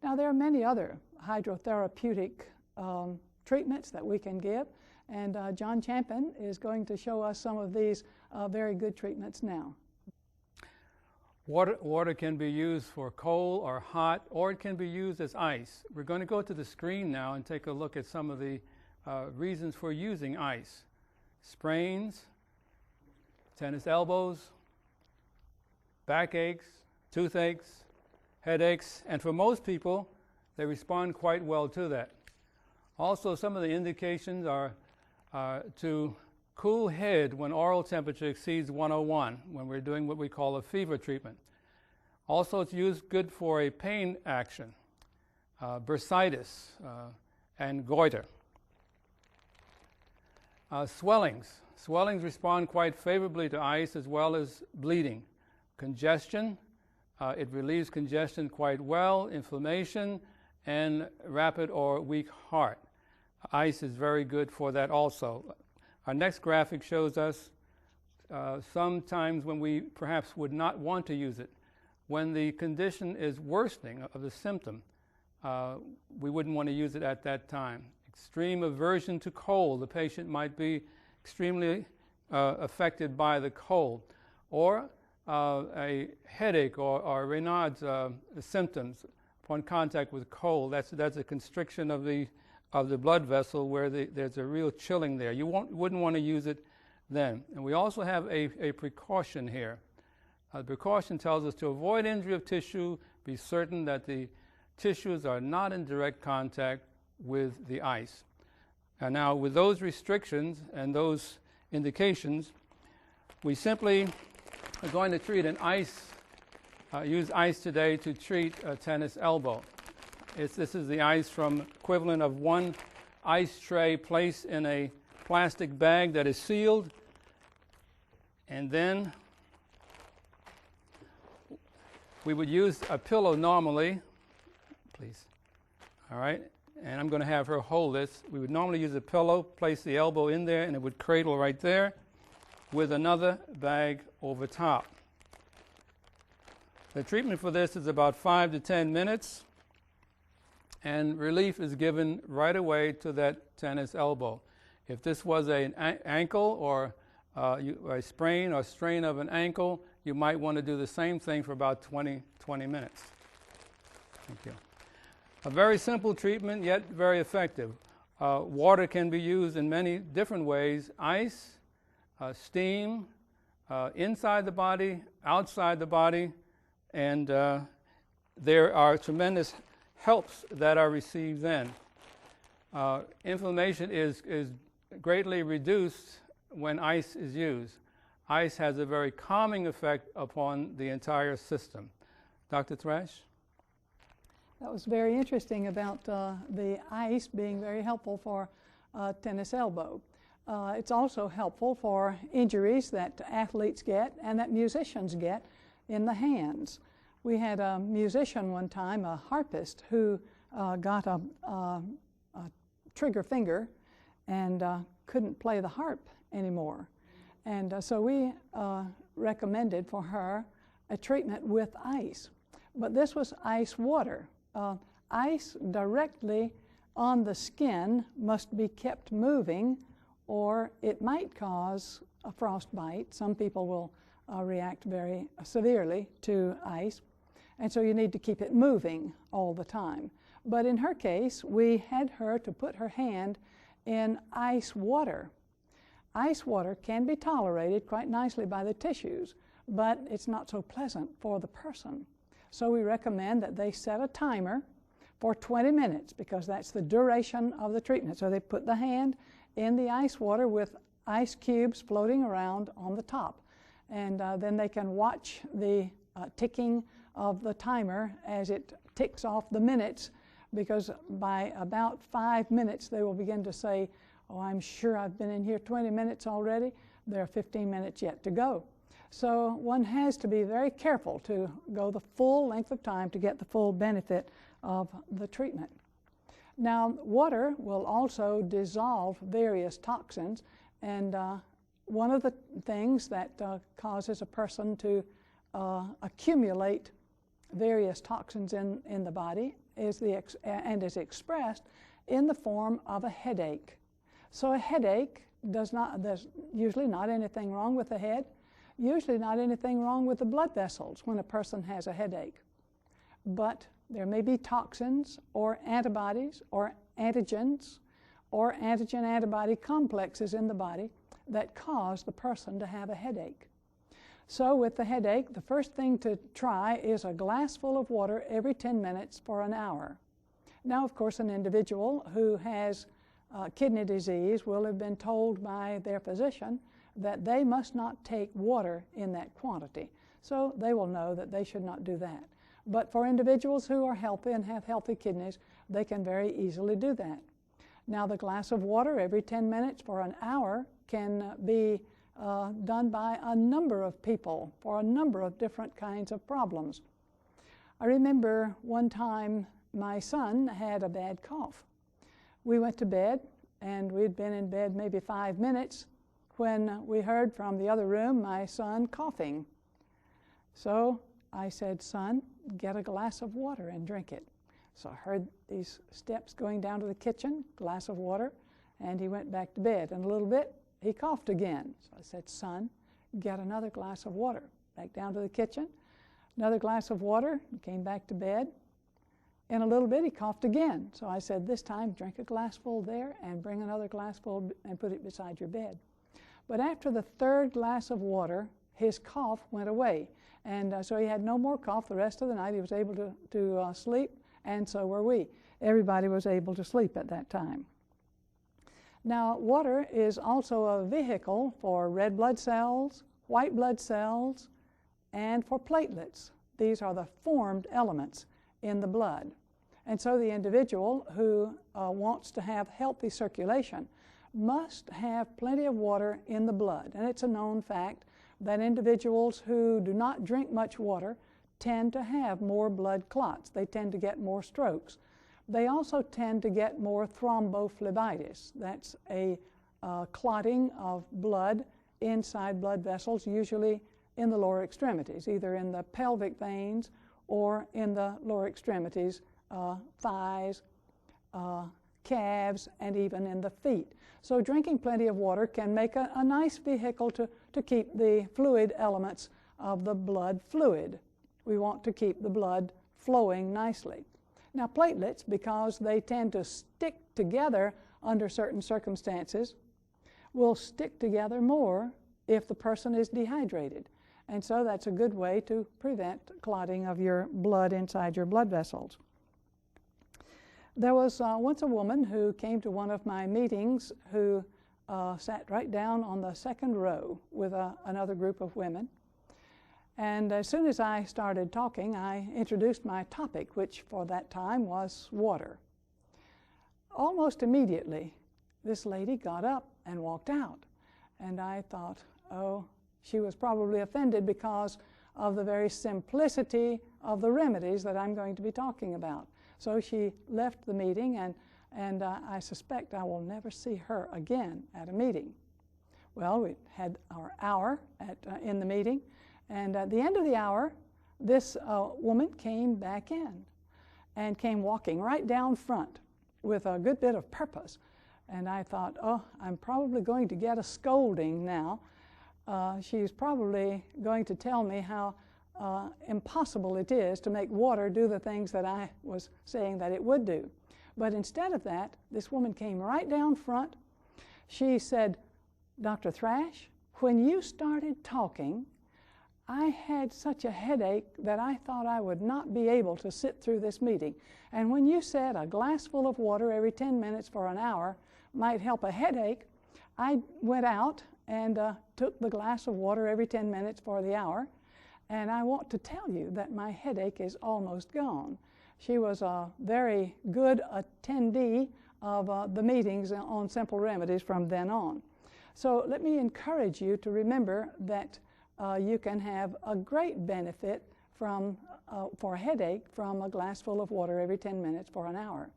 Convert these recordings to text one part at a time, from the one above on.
Now, there are many other hydrotherapeutic treatments that we can give, and John Champion is going to show us some of these very good treatments now. Water can be used for cold or hot, or it can be used as ice. We're going to go to the screen now and take a look at some of the reasons for using ice. Sprains, tennis elbows, backaches, toothaches, headaches, and for most people, they respond quite well to that. Also, some of the indications are to cool head when oral temperature exceeds 101, when we're doing what we call a fever treatment. Also, it's used good for a pain action, bursitis, and goiter. Swellings. Swellings respond quite favorably to ice as well as bleeding. Congestion, it relieves congestion quite well, inflammation, and rapid or weak heart. Ice is very good for that also. Our next graphic shows us sometimes when we perhaps would not want to use it. When the condition is worsening of the symptom, we wouldn't want to use it at that time. Extreme aversion to cold. The patient might be extremely affected by the cold. Or a headache or Raynaud's symptoms upon contact with cold. That's a constriction of the blood vessel where there's a real chilling there. You wouldn't want to use it then. And we also have a precaution here. The precaution tells us to avoid injury of tissue, be certain that the tissues are not in direct contact with the ice. And now with those restrictions and those indications, we simply are going to treat use ice today to treat a tennis elbow. This is the ice from equivalent of one ice tray placed in a plastic bag that is sealed, and then we would use a pillow normally, please, all right, and I'm going to have her hold this. We would normally use a pillow, place the elbow in there, and it would cradle right there with another bag over top. The treatment for this is about 5 to 10 minutes, and relief is given right away to that tennis elbow. If this was an ankle or a sprain or strain of an ankle, you might want to do the same thing for about 20 minutes. Thank you. A very simple treatment, yet very effective. Water can be used in many different ways. Ice, steam, inside the body, outside the body, and there are tremendous helps that are received then. Inflammation is greatly reduced when ice is used. Ice has a very calming effect upon the entire system. Dr. Thrash? That was very interesting about the ice being very helpful for tennis elbow. It's also helpful for injuries that athletes get and that musicians get in the hands. We had a musician one time, a harpist, who got a trigger finger and couldn't play the harp anymore. And so we recommended for her a treatment with ice. But this was ice water. Ice directly on the skin must be kept moving, or it might cause a frostbite. Some people will react very severely to ice, and so you need to keep it moving all the time. But in her case, we had her to put her hand in ice water. Ice water can be tolerated quite nicely by the tissues, but it's not so pleasant for the person. So we recommend that they set a timer for 20 minutes because that's the duration of the treatment. So they put the hand in the ice water with ice cubes floating around on the top. And then they can watch the ticking of the timer as it ticks off the minutes, because by about 5 minutes they will begin to say, "Oh, I'm sure I've been in here 20 minutes already. There are 15 minutes yet to go." So one has to be very careful to go the full length of time to get the full benefit of the treatment. Now, water will also dissolve various toxins, and one of the things that causes a person to accumulate various toxins in the body and is expressed in the form of a headache. So a headache there's usually not anything wrong with the head, usually not anything wrong with the blood vessels when a person has a headache. But there may be toxins or antibodies or antigens or antigen-antibody complexes in the body that cause the person to have a headache. So with the headache, the first thing to try is a glass full of water every 10 minutes for an hour. Now, of course, an individual who has kidney disease will have been told by their physician that they must not take water in that quantity. So they will know that they should not do that. But for individuals who are healthy and have healthy kidneys, they can very easily do that. Now, the glass of water every 10 minutes for an hour can be done by a number of people for a number of different kinds of problems. I remember one time my son had a bad cough. We went to bed, and we'd been in bed maybe 5 minutes when we heard from the other room my son coughing. So I said, "Son, get a glass of water and drink it." So I heard these steps going down to the kitchen, glass of water, and he went back to bed. In a little bit, he coughed again. So I said, "Son, get another glass of water." Back down to the kitchen, another glass of water, and came back to bed. In a little bit, he coughed again. So I said, "This time, drink a glassful there and bring another glassful and put it beside your bed." But after the third glass of water, his cough went away. And so he had no more cough the rest of the night. He was able to sleep, and so were we. Everybody was able to sleep at that time. Now, water is also a vehicle for red blood cells, white blood cells, and for platelets. These are the formed elements in the blood. And so the individual who wants to have healthy circulation must have plenty of water in the blood. And it's a known fact that individuals who do not drink much water tend to have more blood clots. They tend to get more strokes. They also tend to get more thrombophlebitis. That's a clotting of blood inside blood vessels, usually in the lower extremities, either in the pelvic veins or in the lower extremities, thighs, calves, and even in the feet. So drinking plenty of water can make a nice vehicle to keep the fluid elements of the blood fluid. We want to keep the blood flowing nicely. Now, platelets, because they tend to stick together under certain circumstances, will stick together more if the person is dehydrated. And so that's a good way to prevent clotting of your blood inside your blood vessels. There was once a woman who came to one of my meetings who sat right down on the second row with another group of women. And as soon as I started talking, I introduced my topic, which for that time was water. Almost immediately, this lady got up and walked out. And I thought, oh, she was probably offended because of the very simplicity of the remedies that I'm going to be talking about. So she left the meeting, and I suspect I will never see her again at a meeting. Well, we had our hour in the meeting, and at the end of the hour, this woman came back in and came walking right down front with a good bit of purpose. And I thought, oh, I'm probably going to get a scolding now. She's probably going to tell me how impossible it is to make water do the things that I was saying that it would do. But instead of that, this woman came right down front. She said, "Dr. Thrash, when you started talking, I had such a headache that I thought I would not be able to sit through this meeting. And when you said a glass full of water every 10 minutes for an hour might help a headache, I went out and took the glass of water every 10 minutes for the hour. And I want to tell you that my headache is almost gone." She was a very good attendee of the meetings on Simple Remedies from then on. So let me encourage you to remember that you can have a great benefit for a headache from a glass full of water every 10 minutes for an hour.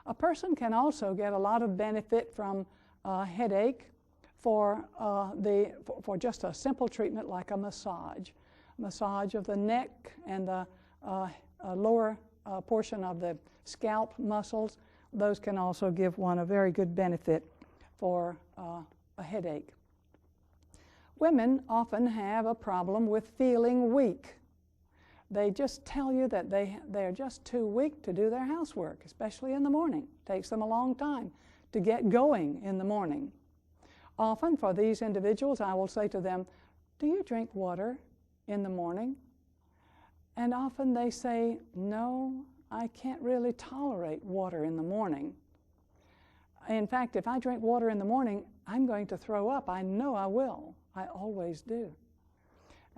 A person can also get a lot of benefit from a headache for just a simple treatment like a massage of the neck and the lower portion of the scalp muscles. Those can also give one a very good benefit for a headache. Women often have a problem with feeling weak. They just tell you that they're just too weak to do their housework, especially in the morning. It takes them a long time to get going in the morning. Often for these individuals, I will say to them, "Do you drink water in the morning?" And often they say, "No, I can't really tolerate water in the morning. In fact, if I drink water in the morning, I'm going to throw up. I know I will. I always do."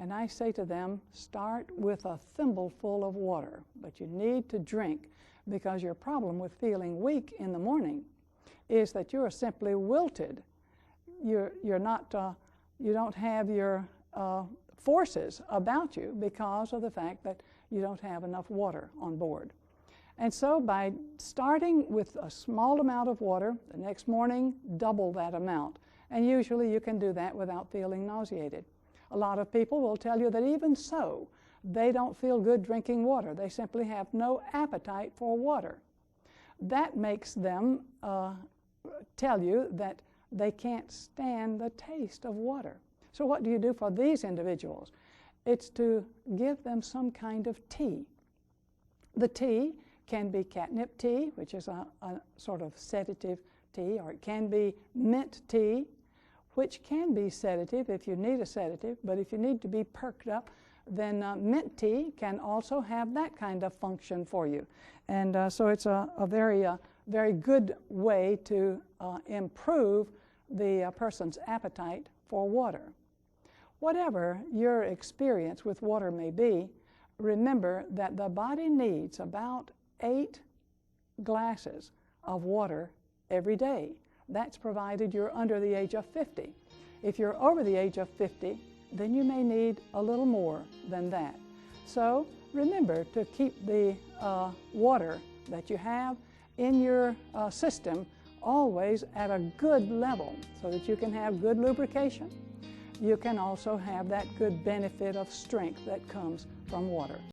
And I say to them, start with a thimbleful of water, but you need to drink, because your problem with feeling weak in the morning is that you're simply wilted. You're not, you don't have your forces about you because of the fact that you don't have enough water on board. And so by starting with a small amount of water, the next morning double that amount. And usually you can do that without feeling nauseated. A lot of people will tell you that even so, they don't feel good drinking water. They simply have no appetite for water. That makes them tell you that they can't stand the taste of water. So what do you do for these individuals? It's to give them some kind of tea. The tea can be catnip tea, which is a sort of sedative tea, or it can be mint tea, which can be sedative if you need a sedative, but if you need to be perked up, then mint tea can also have that kind of function for you. And so it's a very good way to improve the person's appetite for water. Whatever your experience with water may be, remember that the body needs about 8 glasses of water every day. That's provided you're under the age of 50. If you're over the age of 50, then you may need a little more than that. So remember to keep the water that you have in your system always at a good level so that you can have good lubrication. You can also have that good benefit of strength that comes from water.